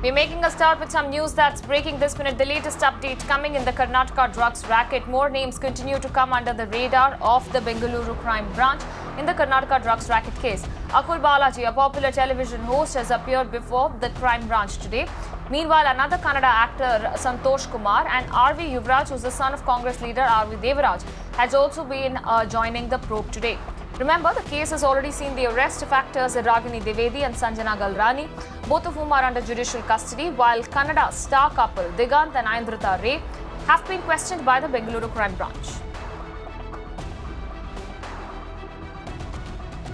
We're making a start with some news that's breaking this minute. The latest update coming in the Karnataka drugs racket. More names continue to come under the radar of the Bengaluru crime branch in the Karnataka drugs racket case. Akul Balaji, a popular television host, has appeared before the crime branch today. Meanwhile, another Kannada actor, Santosh Kumar, and RV Yuvraj, who's the son of Congress leader RV Yuvraj, has also been joining the probe today. Remember, the case has already seen the arrest of actors Ragini Dwivedi and Sanjana Galrani, both of whom are under judicial custody, while Kannada star couple Digant and Aindrita Ray have been questioned by the Bengaluru crime branch.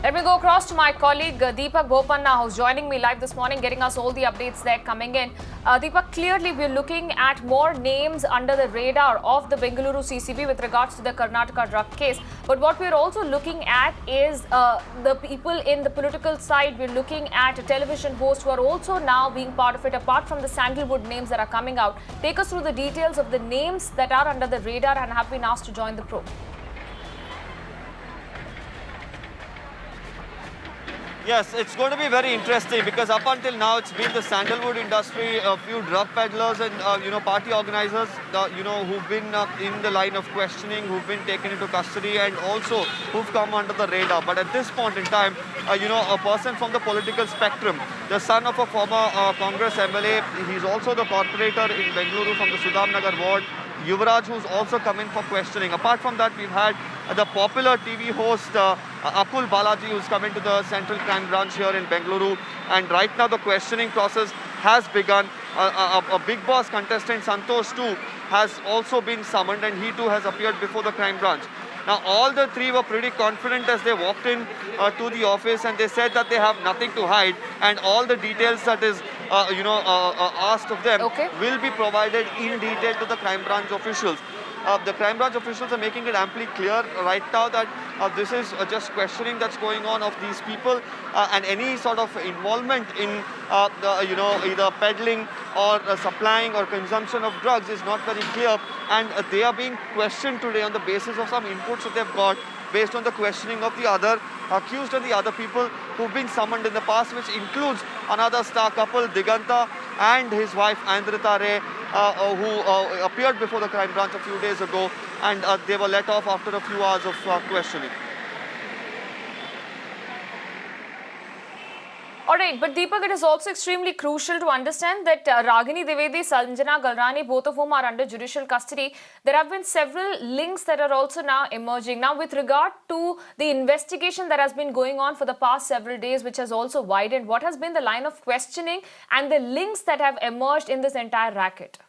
Let me go across to my colleague Deepak Bopanna, who's joining me live this morning, getting us all the updates there coming in. Deepak, clearly we're looking at more names under the radar of the Bengaluru CCB with regards to the Karnataka drug case. But what we're also looking at is the people in the political side. We're looking at a television host who are also now being part of it, apart from the sandalwood names that are coming out. Take us through the details of the names that are under the radar and have been asked to join the probe. Yes, it's going to be very interesting because up until now it's been the sandalwood industry, a few drug peddlers and party organizers, who've been in the line of questioning, who've been taken into custody and also who've come under the radar. But at this point in time, a person from the political spectrum, the son of a former Congress MLA, he's also the corporator in Bengaluru from the Sudhamnagar ward, Yuvraj, who's also come in for questioning. Apart from that, we've had the popular TV host Akul Balaji, who's come into the Central Crime Branch here in Bengaluru. And right now the questioning process has begun. A Big Boss contestant, Santosh too, has also been summoned and he too has appeared before the crime branch. Now all the three were pretty confident as they walked in to the office, and they said that they have nothing to hide and all the details that is asked of them will be provided in detail to the crime branch officials. The crime branch officials are making it amply clear right now that this is just questioning that's going on of these people, and any sort of involvement in either peddling or supplying or consumption of drugs is not very clear, and they are being questioned today on the basis of some inputs that they've got based on the questioning of the other accused and the other people who've been summoned in the past, which includes another star couple, Diganta, and his wife, Aindrita Ray, who appeared before the crime branch a few days ago, and they were let off after a few hours of questioning. Alright, but Deepak, it is also extremely crucial to understand that Ragini Dwivedi, Sanjana Galrani, both of whom are under judicial custody, there have been several links that are also now emerging. Now, with regard to the investigation that has been going on for the past several days, which has also widened, what has been the line of questioning and the links that have emerged in this entire racket?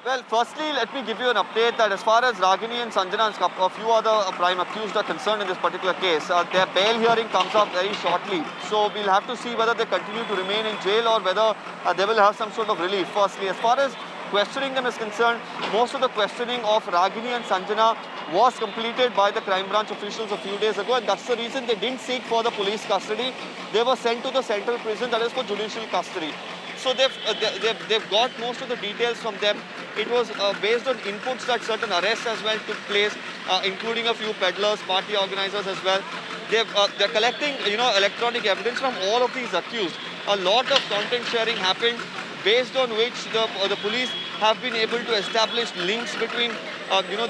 Well, firstly, let me give you an update that as far as Ragini and Sanjana and a few other prime accused are concerned in this particular case, their bail hearing comes up very shortly. So we'll have to see whether they continue to remain in jail or whether they will have some sort of relief. Firstly, as far as questioning them is concerned, most of the questioning of Ragini and Sanjana was completed by the crime branch officials a few days ago, and that's the reason they didn't seek further police custody. They were sent to the central prison, that is for judicial custody. So they've got most of the details from them. It was based on inputs that certain arrests as well took place, including a few peddlers, party organizers as well. They're collecting electronic evidence from all of these accused. A lot of content sharing happened, based on which the police have been able to establish links between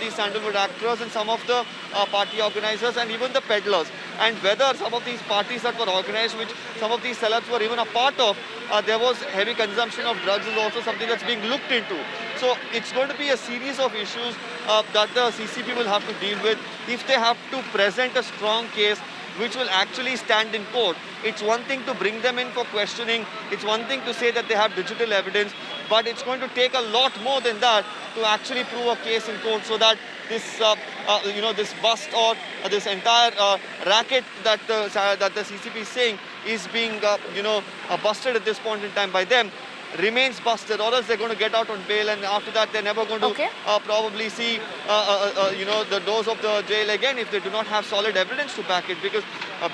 these sandalwood actors and some of the party organizers and even the peddlers. And whether some of these parties that were organized, which some of these sellers were even a part of, there was heavy consumption of drugs is also something that's being looked into. So it's going to be a series of issues that the CCB will have to deal with if they have to present a strong case which will actually stand in court. It's one thing to bring them in for questioning, it's one thing to say that they have digital evidence, but it's going to take a lot more than that to actually prove a case in court, so that this, this bust or this entire racket that the CCB is saying is being, busted at this point in time by them, remains busted, or else they're going to get out on bail, and after that they're never going to probably see the doors of the jail again if they do not have solid evidence to back it. Because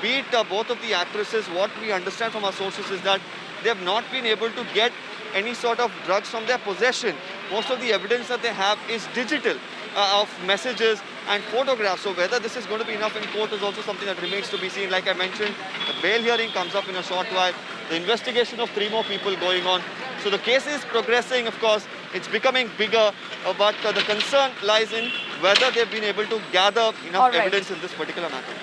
be it both of the actresses, what we understand from our sources is that they have not been able to get any sort of drugs from their possession. Most of the evidence that they have is digital, of messages and photographs. So whether this is going to be enough in court is also something that remains to be seen. Like I mentioned, bail hearing comes up in a short while. The investigation of 3 more people going on. So the case is progressing, of course. It's becoming bigger, but the concern lies in whether they've been able to gather enough All right. evidence in this particular matter.